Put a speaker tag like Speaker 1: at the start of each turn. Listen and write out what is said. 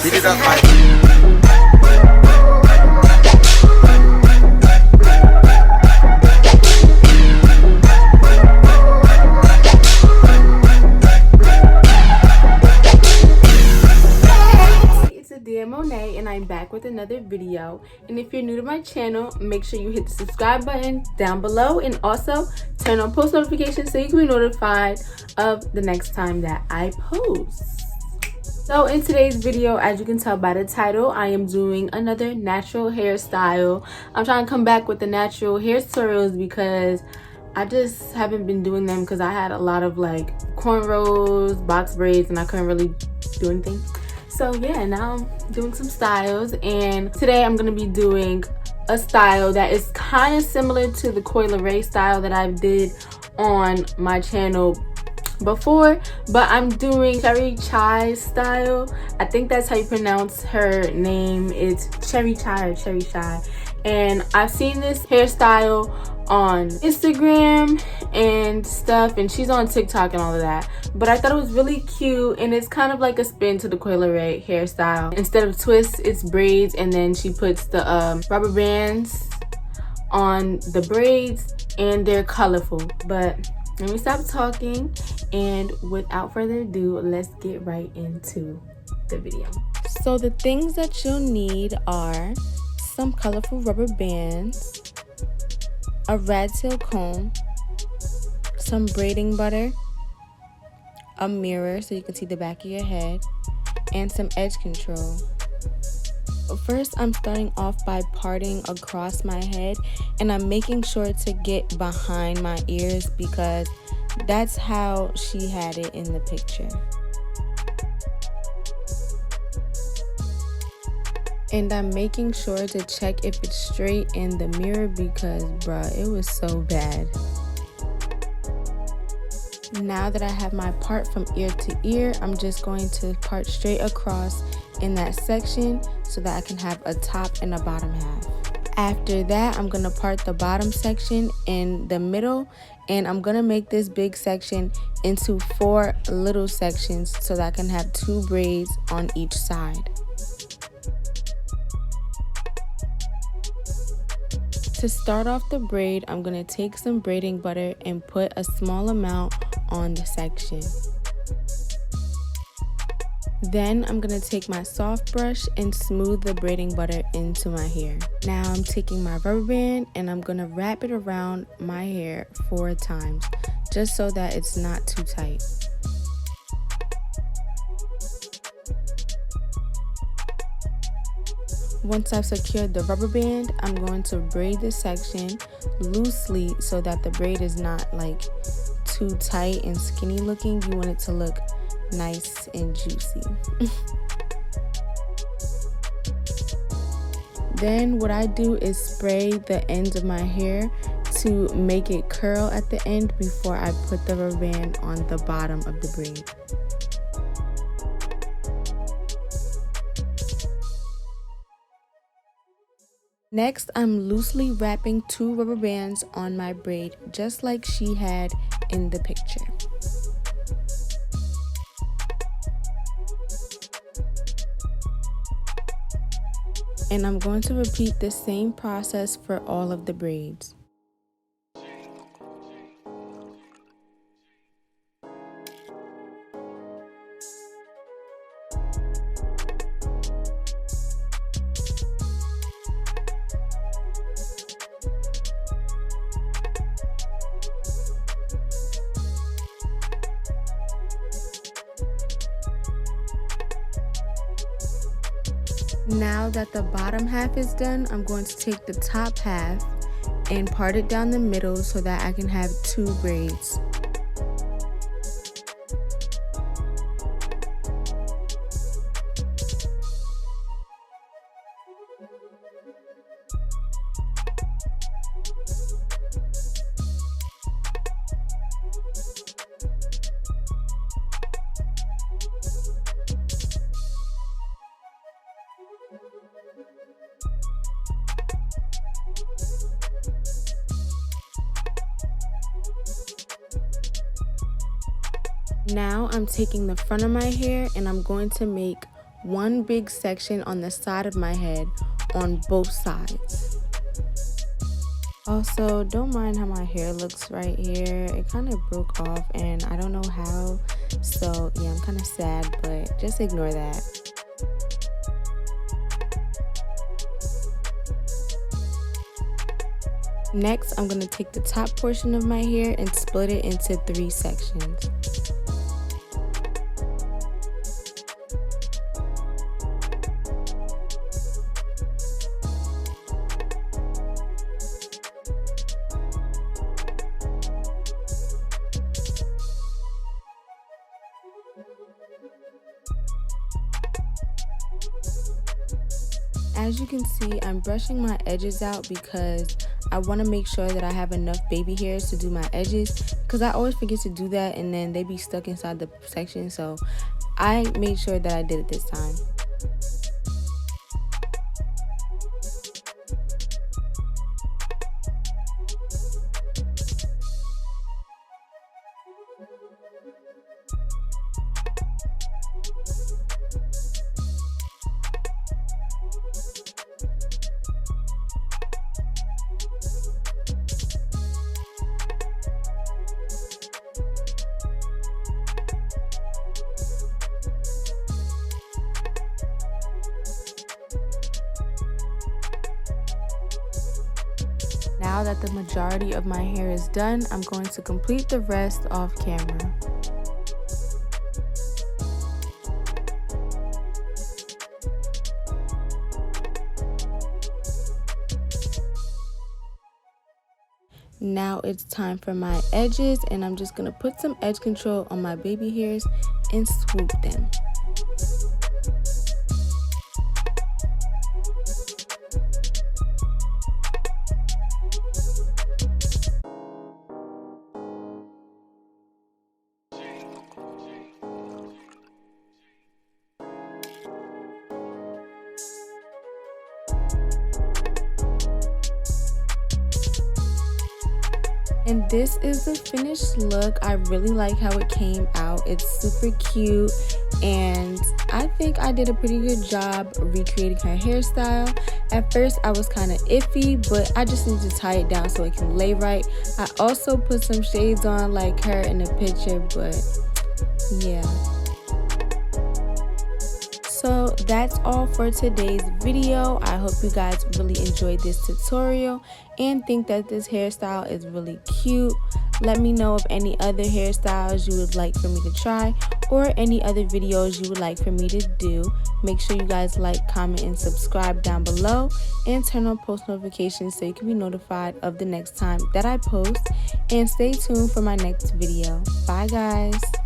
Speaker 1: Beat it up, Mike.
Speaker 2: Monet, and I'm back with another video. And if you're new to my channel, make sure you hit the subscribe button down below, and also turn on post notifications so you can be notified of the next time that I post. So in today's video, as you can tell by the title, I am doing another natural hairstyle. I'm trying to come back with the natural hair tutorials because I just haven't been doing them because I had a lot of like cornrows, box braids, and I couldn't really do anything. So yeah, now I'm doing some styles, and today I'm gonna be doing a style that is kind of similar to the coilerée style that I did on my channel before, but I'm doing Cherry Chai style. I think that's how you pronounce her name. It's Cherry Chai or Cherry Chai, and I've seen this hairstyle on Instagram and stuff, and she's on TikTok and all of that, but I thought it was really cute, and it's kind of like a spin to the coilerée hairstyle. Instead of twists, it's braids, and then she puts the rubber bands on the braids, and they're colorful. But let me stop talking, and without further ado, let's get right into the video. So the things that you'll need are some colorful rubber bands, a rat tail comb, some braiding butter, a mirror so you can see the back of your head, and some edge control. First, I'm starting off by parting across my head, and I'm making sure to get behind my ears because that's how she had it in the picture. And I'm making sure to check if it's straight in the mirror because, bruh, it was so bad. Now that I have my part from ear to ear, I'm just going to part straight across in that section so that I can have a top and a bottom half. After that, I'm going to part the bottom section in the middle, and I'm going to make this big section into 4 little sections so that I can have 2 braids on each side. To start off the braid, I'm going to take some braiding butter and put a small amount on the section. Then I'm going to take my soft brush and smooth the braiding butter into my hair. Now I'm taking my rubber band and I'm going to wrap it around my hair 4 times just so that it's not too tight. Once I've secured the rubber band, I'm going to braid this section loosely so that the braid is not like too tight and skinny looking. You want it to look nice and juicy. Then what I do is spray the ends of my hair to make it curl at the end before I put the rubber band on the bottom of the braid. Next, I'm loosely wrapping 2 rubber bands on my braid, just like she had in the picture. And I'm going to repeat the same process for all of the braids. Now that the bottom half is done, I'm going to take the top half and part it down the middle so that I can have 2 braids. Now I'm taking the front of my hair and I'm going to make one big section on the side of my head on both sides. Also, don't mind how my hair looks right here. It kind of broke off and I don't know how. So yeah, I'm kind of sad, but just ignore that. Next, I'm going to take the top portion of my hair and split it into 3 sections. As you can see, I'm brushing my edges out because I want to make sure that I have enough baby hairs to do my edges, because I always forget to do that and then they be stuck inside the section. So I made sure that I did it this time. Now that the majority of my hair is done, I'm going to complete the rest off camera. Now it's time for my edges, and I'm just going to put some edge control on my baby hairs and swoop them. And this is the finished look. I really like how it came out. It's super cute, and I think I did a pretty good job recreating her hairstyle. At first I was kind of iffy, but I just need to tie it down so it can lay right. I also put some shades on like her in the picture, but yeah. So that's all for today's video. I hope you guys really enjoyed this tutorial and think that this hairstyle is really cute. Let me know of any other hairstyles you would like for me to try, or any other videos you would like for me to do. Make sure you guys like, comment, and subscribe down below, and turn on post notifications so you can be notified of the next time that I post. And stay tuned for my next video. Bye guys.